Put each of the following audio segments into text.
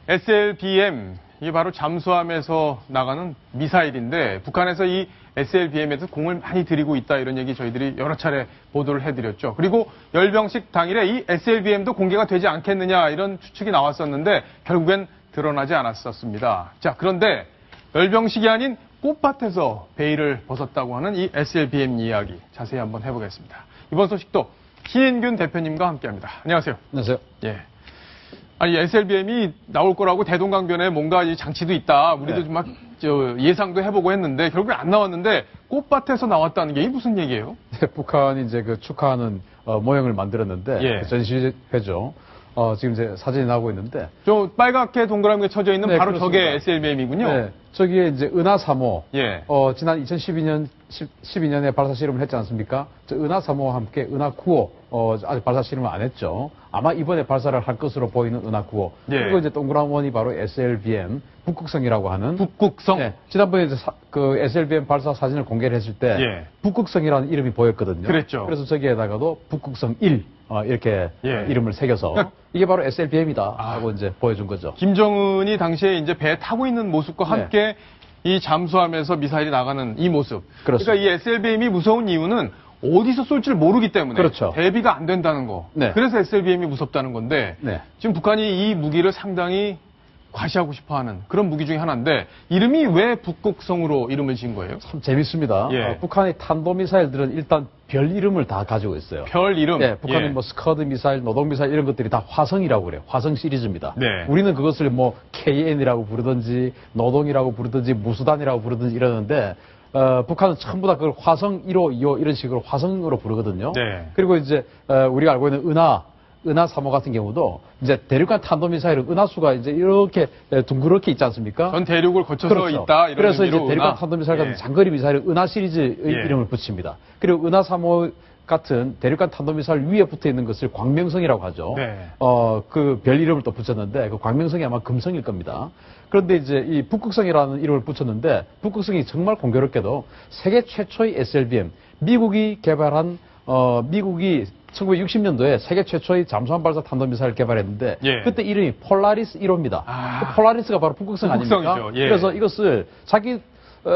SLBM, 이게 바로 잠수함에서 나가는 미사일인데 북한에서 이 SLBM에서 공을 많이 들이고 있다 이런 얘기 저희들이 여러 차례 보도를 해드렸죠. 그리고 열병식 당일에 이 SLBM도 공개가 되지 않겠느냐 이런 추측이 나왔었는데 결국엔 드러나지 않았었습니다. 자, 그런데 열병식이 아닌 꽃밭에서 베일을 벗었다고 하는 이 SLBM 이야기 자세히 한번 해보겠습니다. 이번 소식도 신인균 대표님과 함께합니다. 안녕하세요. 안녕하세요. 예. 아니, SLBM이 나올 거라고 대동강변에 뭔가 이 장치도 있다. 우리도 네. 막 예상도 해보고 했는데 결국에 안 나왔는데 꽃밭에서 나왔다는 게 이게 무슨 얘기예요? 네, 북한이 이제 그 축하하는 모형을 만들었는데 예. 전시회죠. 지금 이제 사진이 나오고 있는데 저 빨갛게 동그랗게 쳐져 있는 네, 바로 그렇습니다. 저게 SLBM이군요. 네, 저기에 이제 은하 3호 예. 지난 2012년에 발사 실험을 했지 않습니까? 저 은하 3호와 함께 은하 9호 아직 발사 실험을 안 했죠. 아마 이번에 발사를 할 것으로 보이는 은하 9호. 예. 그리고 이제 동그란 원이 바로 SLBM 북극성이라고 하는 북극성. 네, 지난번에 이제 그 SLBM 발사 사진을 공개를 했을 때 예. 북극성이라는 이름이 보였거든요. 그랬죠. 그래서 저기에다가도 북극성 1 이렇게 예. 이름을 새겨서 이게 바로 SLBM이다 하고 이제 보여준 거죠. 김정은이 당시에 이제 배에 타고 있는 모습과 네. 함께 이 잠수함에서 미사일이 나가는 이 모습. 그렇습니다. 그러니까 이 SLBM이 무서운 이유는 어디서 쏠지를 모르기 때문에 그렇죠. 대비가 안 된다는 거. 네. 그래서 SLBM이 무섭다는 건데 네. 지금 북한이 이 무기를 상당히 과시하고 싶어하는 그런 무기 중에 하나인데 이름이 왜 북극성으로 이름을 지은 거예요? 참 재밌습니다. 예. 북한의 탄도미사일들은 일단 별 이름을 다 가지고 있어요. 별 이름. 네, 북한은 예. 뭐 스커드 미사일, 노동 미사일 이런 것들이 다 화성이라고 그래요. 화성 시리즈입니다. 네. 우리는 그것을 뭐 KN이라고 부르든지 노동이라고 부르든지 무수단이라고 부르든지 이러는데 북한은 전부 다 그걸 화성 1호, 2호 이런 식으로 화성으로 부르거든요. 네. 그리고 이제 우리가 알고 있는 은하 3호 같은 경우도 이제 대륙간 탄도미사일은 은하수가 이제 이렇게 둥그렇게 있지 않습니까? 전 대륙을 거쳐서 그렇죠. 있다. 이런 그래서 이제 의미로 대륙간 은하. 탄도미사일 같은 예. 장거리 미사일은 은하 시리즈의 예. 이름을 붙입니다. 그리고 은하 3호 같은 대륙간 탄도미사일 위에 붙어 있는 것을 광명성이라고 하죠. 네. 그 별 이름을 또 붙였는데 그 광명성이 아마 금성일 겁니다. 그런데 이제 이 북극성이라는 이름을 붙였는데 북극성이 정말 공교롭게도 세계 최초의 SLBM 미국이 개발한 미국이 1960년도에 세계 최초의 잠수함 발사 탄도미사일을 개발했는데 예. 그때 이름이 폴라리스 1호입니다. 아. 그 폴라리스가 바로 북극성 아닙니까? 북극성이죠. 예. 그래서 이것을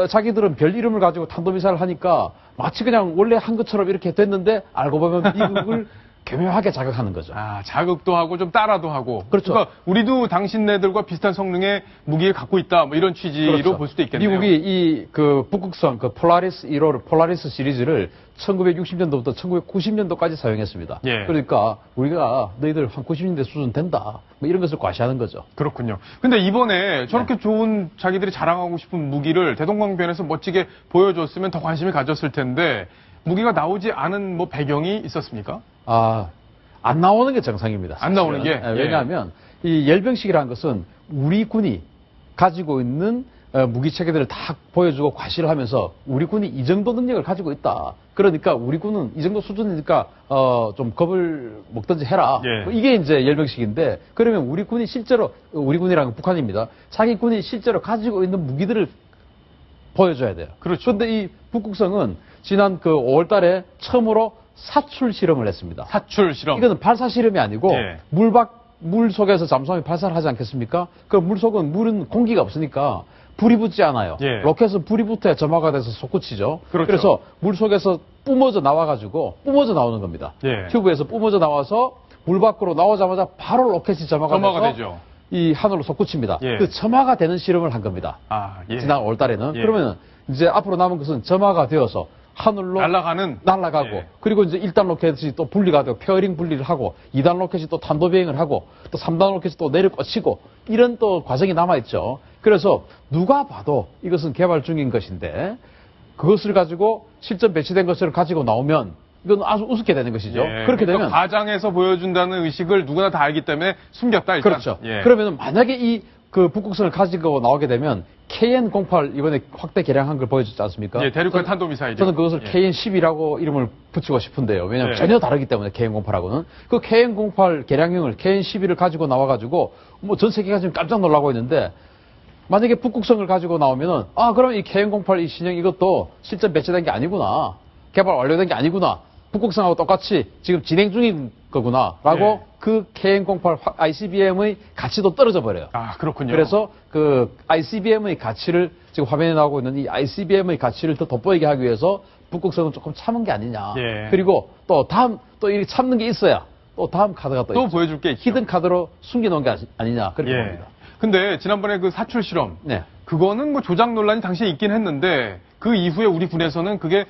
자기들은 별 이름을 가지고 탄도미사일을 하니까 마치 그냥 원래 한 것처럼 이렇게 됐는데 알고 보면 미국을 교묘하게 자극하는 거죠. 아, 자극도 하고 좀 따라도 하고. 그렇죠. 그러니까 우리도 당신네들과 비슷한 성능의 무기를 갖고 있다. 뭐 이런 취지로 그렇죠. 볼 수도 있겠네요. 미국이 이 그 북극성 그 폴라리스 1호를 폴라리스 시리즈를 1960년도부터 1990년도까지 사용했습니다. 예. 그러니까 우리가 너희들 한 90년대 수준 된다. 뭐 이런 것을 과시하는 거죠. 그렇군요. 근데 이번에 네. 저렇게 좋은 자기들이 자랑하고 싶은 무기를 대동강변에서 멋지게 보여줬으면 더 관심이 가졌을 텐데 무기가 나오지 않은 뭐 배경이 있었습니까? 안 나오는 게 정상입니다. 안 나오는 게? 사실은. 왜냐하면 이 열병식이라는 것은 우리 군이 가지고 있는 무기 체계들을 다 보여주고 과시를 하면서 우리 군이 이 정도 능력을 가지고 있다. 그러니까 우리 군은 이 정도 수준이니까 좀 겁을 먹든지 해라. 예. 뭐 이게 이제 열병식인데 그러면 우리 군이 실제로 우리 군이라는 건 북한입니다. 자기 군이 실제로 가지고 있는 무기들을 보여줘야 돼요. 그렇죠. 그런데 이 북극성은 지난 그 5월 달에 처음으로 사출 실험을 했습니다. 사출 실험. 이거는 발사 실험이 아니고 예. 물 속에서 잠수함이 발사를 하지 않겠습니까? 그 물은 공기가 없으니까 불이 붙지 않아요. 예. 로켓은 불이 붙어야 점화가 돼서 솟구치죠. 그렇죠. 그래서 물 속에서 뿜어져 나와가지고 뿜어져 나오는 겁니다. 예. 튜브에서 뿜어져 나와서 물 밖으로 나오자마자 바로 로켓이 점화가 돼서 되죠. 이 하늘로 솟구칩니다. 예. 그 점화가 되는 실험을 한 겁니다. 아, 예. 지난 5월 달에는. 예. 그러면 이제 앞으로 남은 것은 점화가 되어서 하늘로 날아가고 예. 그리고 이제 1단 로켓이 또 분리가 되고 페어링 분리를 하고 2단 로켓이 또 탄도 비행을 하고 또 3단 로켓이 또 내려 꽂히고 이런 또 과정이 남아 있죠. 그래서 누가 봐도 이것은 개발 중인 것인데 그것을 가지고 실전 배치된 것을 가지고 나오면 이건 아주 우습게 되는 것이죠. 예. 그렇게 그러니까 되면 과장해서 보여준다는 의식을 누구나 다 알기 때문에 숨겼다 일단. 그렇죠. 예. 그러면 만약에 이 그 북극성을 가지고 나오게 되면 KN-08 이번에 확대 개량한 걸 보여줬지 않습니까? 예, 대륙간 탄도미사일이요. 저는 그것을 예. KN-10이라고 이름을 붙이고 싶은데요. 왜냐하면 예. 전혀 다르기 때문에 KN-08하고는 그 KN-08 개량형을 KN-11을 가지고 나와가지고 뭐 전 세계가 지금 깜짝 놀라고 있는데 만약에 북극성을 가지고 나오면은 그럼 이 KN-08 이 신형 이것도 실전 배치된 게 아니구나. 개발 완료된 게 아니구나. 북극성하고 똑같이 지금 진행 중인 거구나라고 예. 그 KN-08 ICBM의 가치도 떨어져 버려요. 아, 그렇군요. 그래서 그 ICBM의 가치를 지금 화면에 나오고 있는 이 ICBM의 가치를 더 돋보이게 하기 위해서 북극성은 조금 참은 게 아니냐. 예. 그리고 또 다음 또 이렇게 참는 게 있어야 또 다음 카드가 또 또 있죠. 보여줄 게 있죠. 히든 카드로 숨겨놓은 게 아니냐 그렇게 예. 봅니다. 근데 지난번에 그 사출 실험, 네. 그거는 뭐 조작 논란이 당시에 있긴 했는데 그 이후에 우리 군에서는 그게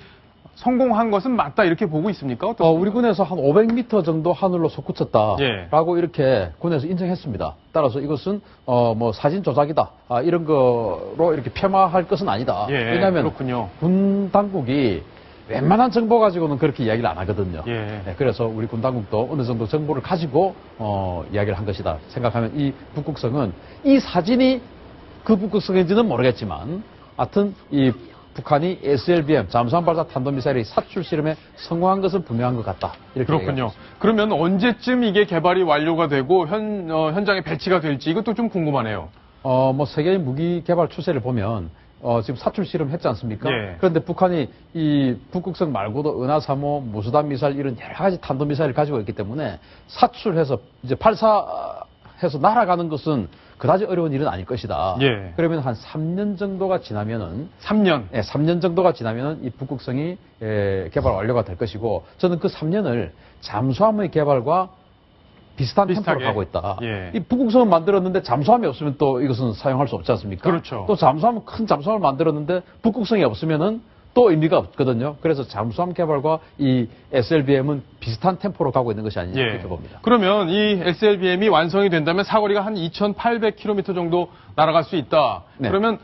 성공한 것은 맞다 이렇게 보고 있습니까? 어떻습니까? 우리 군에서 한 500m 정도 하늘로 솟구쳤다라고 예. 이렇게 군에서 인정했습니다. 따라서 이것은 뭐 사진 조작이다 이런 거로 이렇게 폄하할 것은 아니다. 예, 왜냐하면 그렇군요. 군 당국이 웬만한 정보 가지고는 그렇게 이야기를 안 하거든요. 예. 네, 그래서 우리 군 당국도 어느 정도 정보를 가지고 이야기를 한 것이다 생각하면 이 북극성은 이 사진이 그 북극성인지는 모르겠지만 하여튼 이 북한이 SLBM 잠수함 발사 탄도미사일의 사출 실험에 성공한 것은 분명한 것 같다. 이렇게 그렇군요. 얘기하고 그러면 언제쯤 이게 개발이 완료가 되고 현장에 배치가 될지 이것도 좀 궁금하네요. 뭐 세계의 무기 개발 추세를 보면 지금 사출 실험 했지 않습니까? 예. 그런데 북한이 이 북극성 말고도 은하 3호, 무수단 미사일 이런 여러 가지 탄도 미사일을 가지고 있기 때문에 사출해서 이제 발사해서 날아가는 것은 그다지 어려운 일은 아닐 것이다. 예. 그러면 한 3년 정도가 지나면은 3년. 3년 정도가 지나면은 이 북극성이 개발 완료가 될 것이고 저는 그 3년을 잠수함의 개발과 비슷한 비슷하게. 템포로 가고 있다. 예. 이 북극성을 만들었는데 잠수함이 없으면 또 이것은 사용할 수 없지 않습니까? 그렇죠. 또 잠수함, 큰 잠수함을 만들었는데 북극성이 없으면은 또 의미가 없거든요. 그래서 잠수함 개발과 이 SLBM은 비슷한 템포로 가고 있는 것이 아니냐 이렇게 봅니다. 그러면 이 SLBM이 완성이 된다면 사거리가 한 2,800km 정도 날아갈 수 있다. 네. 그러면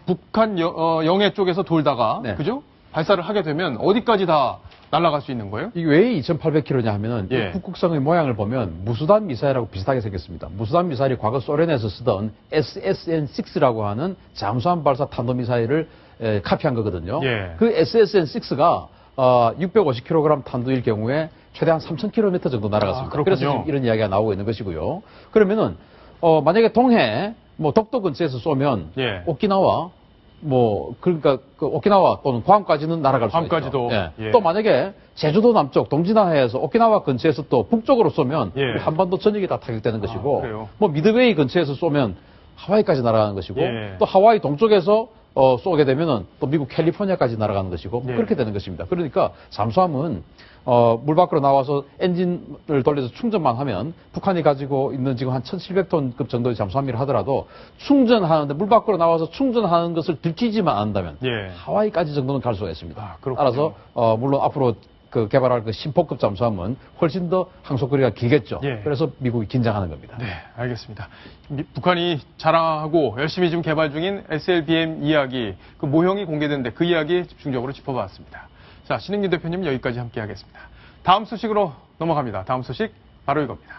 북한 영해 쪽에서 돌다가 네. 그죠? 발사를 하게 되면 어디까지 다 날아갈 수 있는 거예요? 이게 왜 2,800km냐 하면은 예. 이 북극성의 모양을 보면 무수단 미사일하고 비슷하게 생겼습니다. 무수단 미사일이 과거 소련에서 쓰던 SSN-6라고 하는 잠수함 발사 탄도미사일을 카피한 거거든요. 예. 그 SSN-6가 650kg 탄두일 경우에 최대한 3,000km 정도 날아갔습니다. 그렇군요. 그래서 지금 이런 이야기가 나오고 있는 것이고요. 그러면은 만약에 동해 뭐 독도 근처에서 쏘면 예. 오키나와 그러니까 그 오키나와 또는 괌까지는 날아갈 수 있죠. 괌까지도. 예. 예. 또 만약에 제주도 남쪽 동진하해에서 오키나와 근처에서 또 북쪽으로 쏘면 예. 우리 한반도 전역이 다 타격되는 것이고 그래요? 뭐 미드웨이 근처에서 쏘면 하와이까지 날아가는 것이고 예. 또 하와이 동쪽에서 쏘게 되면은 또 미국 캘리포니아까지 날아가는 것이고 뭐 예. 그렇게 되는 것입니다. 그러니까 잠수함은 물 밖으로 나와서 엔진을 돌려서 충전만 하면 북한이 가지고 있는 지금 한 1,700톤급 정도의 잠수함이라 하더라도 충전하는데 물 밖으로 나와서 충전하는 것을 들키지만 않는다면 예. 하와이까지 정도는 갈 수가 있습니다. 아, 그렇군요. 따라서 물론 앞으로 그 개발할 그 심포급 잠수함은 훨씬 더 항속거리가 길겠죠. 예. 그래서 미국이 긴장하는 겁니다. 네, 알겠습니다. 북한이 자랑하고 열심히 지금 개발 중인 SLBM 이야기, 그 모형이 공개됐는데 그 이야기 집중적으로 짚어봤습니다. 자, 신흥기 대표님 여기까지 함께 하겠습니다. 다음 소식으로 넘어갑니다. 다음 소식 바로 이겁니다.